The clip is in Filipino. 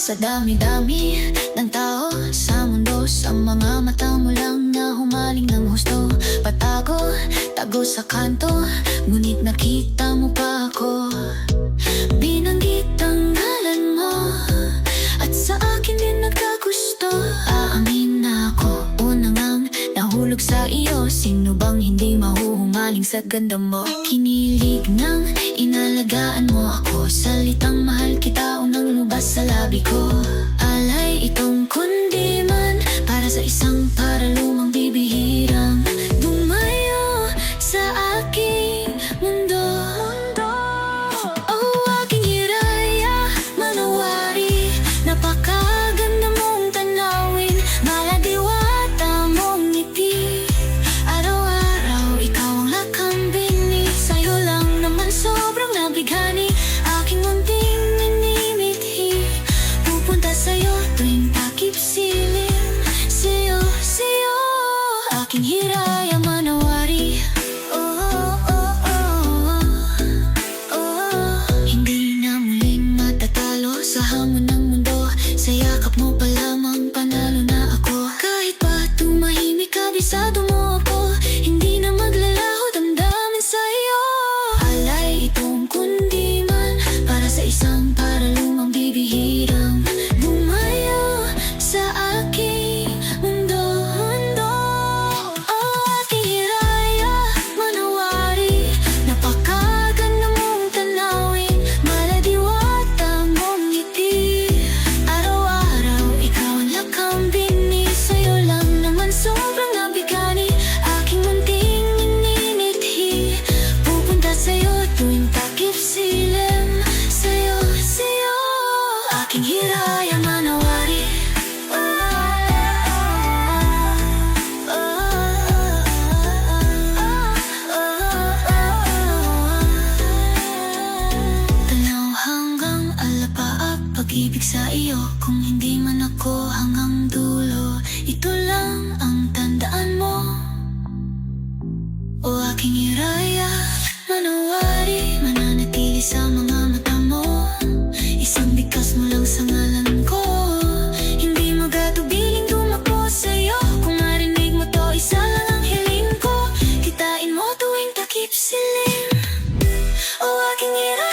Sa dami-dami ng tao sa mundo, sa mga mata mo lang na humaling ng husto. Patago, tago sa kanto, ngunit nakita mo pa ako. Binanggit ang ngalan mo, at sa akin din nagkagusto. Aamin na ako, una ngang nahulog sa iyo. Sino bang hindi mahuhumaling sa ganda mo? Kinilig nang inalagaan mo ako, salitang mahal kita unang lumabas sa labi ko. Alay itong kundi man para sa isang lumang bibihirang dumayo sa aking mundo. Oh, aking hiraya, manawari, napakaganda mong tanawin, maladiwata mong ngiti. Araw-araw ikaw ang lakambini, sa'yo lang naman sobrang nabighani. Aking munting minimithi, pupunta sa'yo tuwing takip silim. Sa'yo, sa'yo, aking hiraya, manawari. Hindi na muling matatalo sa hamon ng mundo. Sa yakap mo pa lamang panalo na ako. Kahit pa tumahimik, kabisado mo ako. Hindi na maglalaho damdamin sa'yo. Alay itong kundi man para sa isang lumang bibihirang dumayo sa aking mundo. Oh, aking hiraya, manawari, napakaganda mong tanawin, maladiwata mong ngiti. Araw-araw ikaw ang lakambini, sa'yo lang naman sobrang nabigani. Aking munting minimithi, pupunta sa'yo tuwing takip silim. Sa'yo, sa'yo, aking hiraya, manawari. Tanaw hanggang alapaap, pag-ibig sa iyo. Kung hindi man ako hanggang dulo, ito lang ang tandaan mo. O aking hiraya, manawari, mananatili sa mga mata mo. Isang bigkas mo lang sa ngalan ko, hindi magatubiling dumako sa'yo. Kung marinig mo to, isa lang ang hiling ko, kitain mo tuwing takip silim. O aking hiraya,